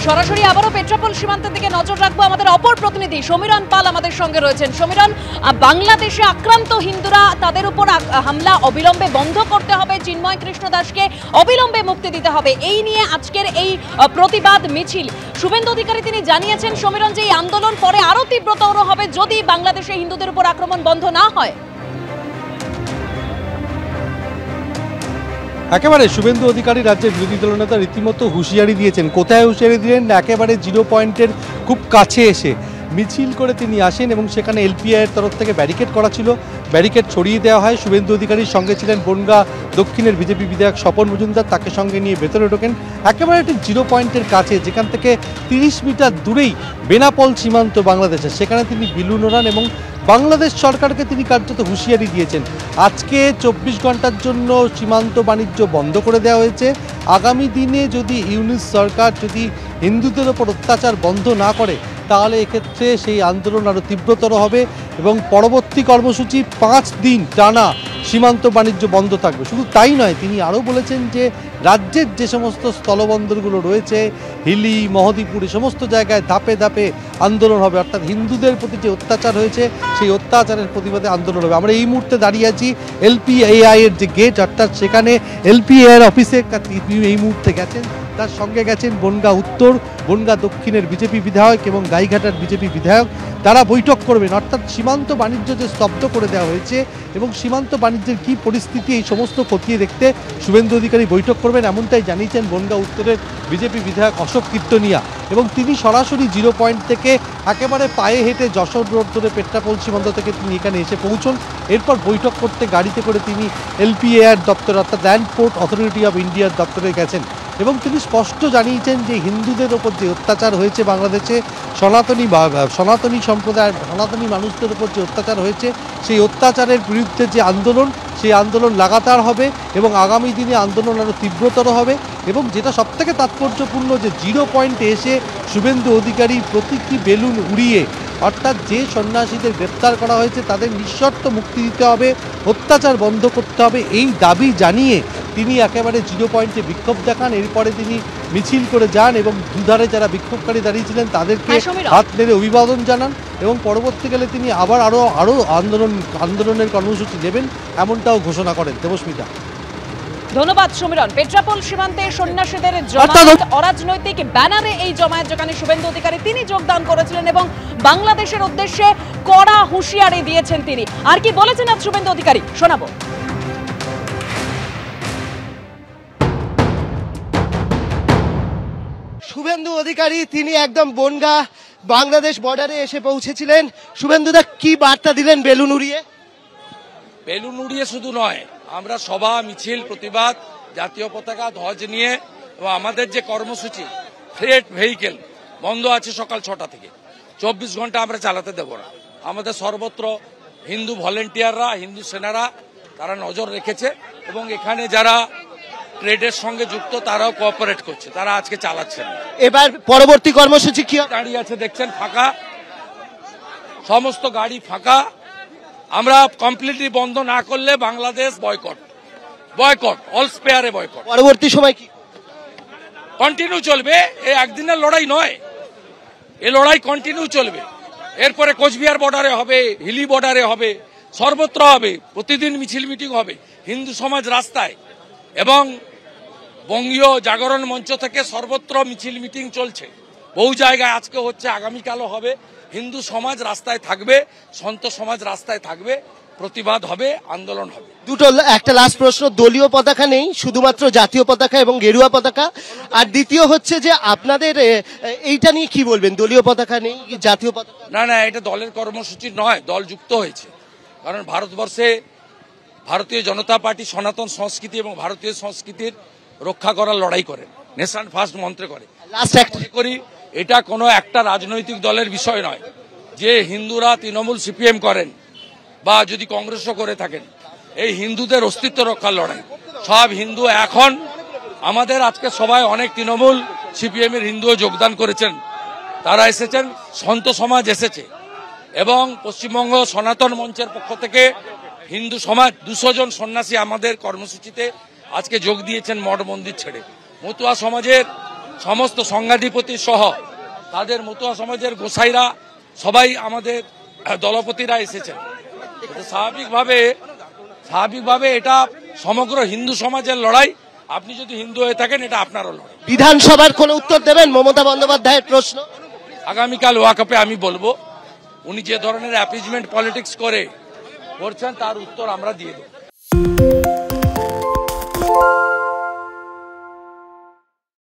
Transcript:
সরাসরি আবারও পেট্রাপোল সীমান্তের দিকে নজর রাখবো। আমাদের অপর প্রতিনিধি সমীরণ পাল আমাদের সঙ্গে রয়েছেন। সমীরণ, বাংলাদেশে আক্রান্ত হিন্দুরা তাদের উপর হামলা অবিলম্বে বন্ধ করতে হবে, চিন্ময় কৃষ্ণ দাসকে অবিলম্বে মুক্তি দিতে হবে, এই নিয়ে আজকের এই প্রতিবাদ মিছিল। শুভেন্দু অধিকারী তিনি জানিয়েছেন সমীরণ যে এই আন্দোলন পরে আরো তীব্রতর হবে যদি বাংলাদেশে হিন্দুদের উপর আক্রমণ বন্ধ না হয়। একেবারে শুভেন্দু অধিকারী রাজ্যের বিরোধী দলনেতা রীতিমতো হুঁশিয়ারি দিয়েছেন। কোথায় হুঁশিয়ারি দিলেন? একেবারে জিরো পয়েন্টের খুব কাছে এসে মিছিল করে তিনি আসেন এবং সেখানে এলপিআইয়ের তরফ থেকে ব্যারিকেড করা ছিল, ব্যারিকেড ছড়িয়ে দেওয়া হয়। শুভেন্দু অধিকারীর সঙ্গে ছিলেন বনগাঁ দক্ষিণের বিজেপি বিধায়ক স্বপন মজুমদার, তাকে সঙ্গে নিয়ে ভেতরে ঢোকেন। একেবারে একটি জিরো পয়েন্টের কাছে, যেখান থেকে 30 মিটার দূরেই বেনাপোল সীমান্ত বাংলাদেশের, সেখানে তিনি বেলুন ওড়ান এবং বাংলাদেশ সরকারকে তিনি কার্যত হুঁশিয়ারি দিয়েছেন। আজকে 24 ঘন্টার জন্য সীমান্ত বাণিজ্য বন্ধ করে দেওয়া হয়েছে। আগামী দিনে যদি ইউনিশ সরকার যদি হিন্দুদের ওপর অত্যাচার বন্ধ না করে তাহলে এক্ষেত্রে সেই আন্দোলন আরও তীব্রতর হবে এবং পরবর্তী কর্মসূচি 5 দিন টানা সীমান্ত বাণিজ্য বন্ধ থাকবে। শুধু তাই নয়, তিনি আরও বলেছেন যে রাজ্যের যে সমস্ত স্থলবন্দরগুলো রয়েছে, হিলি, মহদীপুর, সমস্ত জায়গায় ধাপে ধাপে আন্দোলন হবে, অর্থাৎ হিন্দুদের প্রতি যে অত্যাচার হয়েছে সেই অত্যাচারের প্রতিবাদে আন্দোলন হবে। আমরা এই মুহূর্তে দাঁড়িয়ে আছি এলপিআই এর যে গেট, অর্থাৎ সেখানে এলপিআই এর অফিসে এই মুহূর্তে গেছেন, তার সঙ্গে গেছেন বনগাঁ উত্তর, বনগাঁ দক্ষিণের বিজেপি বিধায়ক এবং গাইঘাটার বিজেপি বিধায়ক। তারা বৈঠক করবেন, অর্থাৎ সীমান্ত বাণিজ্য যে স্তব্ধ করে দেওয়া হয়েছে এবং সীমান্ত বাণিজ্যের কী পরিস্থিতি এই সমস্ত খতিয়ে দেখতে শুভেন্দু অধিকারী বৈঠক করবেন, এমনটাই জানিয়েছেন বনগাঁ উত্তরের বিজেপি বিধায়ক অশোক কীর্তনিয়া। এবং তিনি সরাসরি জিরো পয়েন্ট থেকে একেবারে পায়ে হেঁটে যশোর রোড ধরে পেট্রাপোল সীমান্ত থেকে তিনি এখানে এসে পৌঁছন। এরপর বৈঠক করতে গাড়িতে করে তিনি এলপিআইয়ের দপ্তর, অর্থাৎ ল্যান্ড পোর্ট অথরিটি অফ ইন্ডিয়ার দপ্তরে গেছেন এবং তিনি স্পষ্ট জানিয়েছেন যে হিন্দুদের ওপর যে অত্যাচার হয়েছে বাংলাদেশে, সনাতনী সম্প্রদায়ের সনাতনী মানুষদের ওপর যে অত্যাচার হয়েছে সেই অত্যাচারের বিরুদ্ধে যে আন্দোলন, সেই আন্দোলন লাগাতার হবে এবং আগামী দিনে আন্দোলন আরও তীব্রতর হবে। এবং যেটা সবথেকে তাৎপর্যপূর্ণ যে জিরো পয়েন্টে এসে শুভেন্দু অধিকারী প্রতীকী বেলুন উড়িয়ে, অর্থাৎ যে সন্ন্যাসীদের গ্রেপ্তার করা হয়েছে তাদের নিঃশর্ত মুক্তি দিতে হবে, অত্যাচার বন্ধ করতে হবে, এই দাবি জানিয়ে তিনি একেবারে জিরো পয়েন্টে বিক্ষোভ দেখান। এরপরে তিনি মিছিল করে যান এবং দুধারে যারা বিক্ষোভকারী দাঁড়িয়েছিলেন তাদেরকে হাত নেড়ে অভিবাদন জানান এবং পরবর্তীকালে তিনি আবার আরও আন্দোলনের কর্মসূচি নেবেন এমনটাও ঘোষণা করেন। দেবস্মিতা, ধন্যবাদ সমীরণ। পেট্রাপোল সীমান্তে সন্ন্যাসীদের অরাজনৈতিক ব্যানারে এই জমায়েত যেখানে শুভেন্দু অধিকারী তিনি যোগদান করেছিলেন এবং বাংলাদেশের উদ্দেশ্যে কড়া হুঁশিয়ারি দিয়েছেন তিনি। আর কি বলেছেন আজ শুভেন্দু অধিকারী শোনাবো। শুভেন্দু অধিকারী তিনি একদম বনগাঁ বাংলাদেশ বর্ডারে এসে পৌঁছেছিলেন। শুভেন্দুদা কি বার্তা দিলেন বেলুন উড়িয়ে? বেলুন উড়িয়ে শুধু নয়, আমরা সভা, মিছিল, প্রতিবাদ, জাতীয় পতাকা, ধ্বজ নিয়ে এবং আমাদের যে কর্মসূচি ফ্রেট ভেহিকেল বন্ধ আছে সকাল 6টা থেকে, 24 ঘন্টা আমরা চালাতে দেব না। আমাদের সর্বত্র হিন্দু ভলেন্টিয়াররা, হিন্দু সেনারা তারা নজর রেখেছে এবং এখানে যারা ট্রেডের সঙ্গে যুক্ত তারাও কোঅপারেট করছে, তারা আজকে চালাচ্ছেন। এবার পরবর্তী কর্মসূচি কি? দাঁড়িয়ে আছে দেখছেন ফাঁকা, সমস্ত গাড়ি ফাঁকা। আমরা কমপ্লিটলি বন্ধ না করলে বাংলাদেশ বয়কট, অল স্পেয়ারে বয়কট। পরবর্তী সময় কি কন্টিনিউ চলবে, এই একদিনের লড়াই নয়, এই লড়াই কন্টিনিউ চলবে। এরপরে কোচবিহার বর্ডারে হবে, হিলি বর্ডারে হবে, সর্বত্র হবে, প্রতিদিন মিছিল মিটিং হবে, হিন্দু সমাজ রাস্তায় এবং বঙ্গীয় জাগরণ মঞ্চ থেকে সর্বত্র মিছিল মিটিং চলছে, বহু জায়গায় আজকে হচ্ছে, আগামীকালও হবে। হিন্দু সমাজ রাস্তায় থাকবে, সন্ত সমাজ রাস্তায় থাকবে, প্রতিবাদ হবে, আন্দোলন হবে। একটা লাস্ট প্রশ্ন, দলীয় পতাকা নেই, শুধুমাত্র জাতীয় পতাকা এবং গেরুয়া পতাকা। আর দ্বিতীয় হচ্ছে যে আপনাদের এইটা নিয়ে কি বলবেন? দলীয় পতাকা নেই, জাতীয় পতাকা? না, এটা দলের কর্মসূচি নয়, দল যুক্ত হয়েছে। কারণ ভারতবর্ষে ভারতীয় জনতা পার্টি সনাতন সংস্কৃতি এবং ভারতীয় সংস্কৃতির রক্ষা করার লড়াই করে, নেশন ফার্স্ট মন্ত্রে করে। মনে করি এটা কোনো একটা রাজনৈতিক দলের বিষয় নয় যে হিন্দুরা তৃণমূল সিপিএম করেন বা যদি কংগ্রেসও করে থাকেন, এই হিন্দুদের অস্তিত্ব রক্ষার লড়াই। সব হিন্দু এখন আমাদের আজকে সবাই অনেক তৃণমূল সিপিএম এর হিন্দুও যোগদান করেছেন, তারা এসেছেন, সন্ত সমাজ এসেছে এবং পশ্চিমবঙ্গ সনাতন মঞ্চের পক্ষ থেকে হিন্দু সমাজ 200 জন সন্ন্যাসী আমাদের কর্মসূচিতে আজকে যোগ দিয়েছেন মঠ মন্দির ছেড়ে। মতুয়া সমাজের সমস্ত সংঘাধিপতি সহ তাদের মতুয়া সমাজের গোসাইরা সবাই আমাদের দলপতিরা এসেছেন। স্বাভাবিকভাবে এটা সমগ্র হিন্দু সমাজের লড়াই। আপনি যদি হিন্দু হয়ে থাকেন এটা আপনারও লড়াই। বিধানসভার কোন উত্তর দেবেন মমতা বন্দ্যোপাধ্যায়ের প্রশ্ন? আগামীকাল ওয়াকআপে আমি বলবো, উনি যে ধরনের অ্যাপিজমেন্ট পলিটিক্স করছেন তার উত্তর আমরা দিয়ে দেব।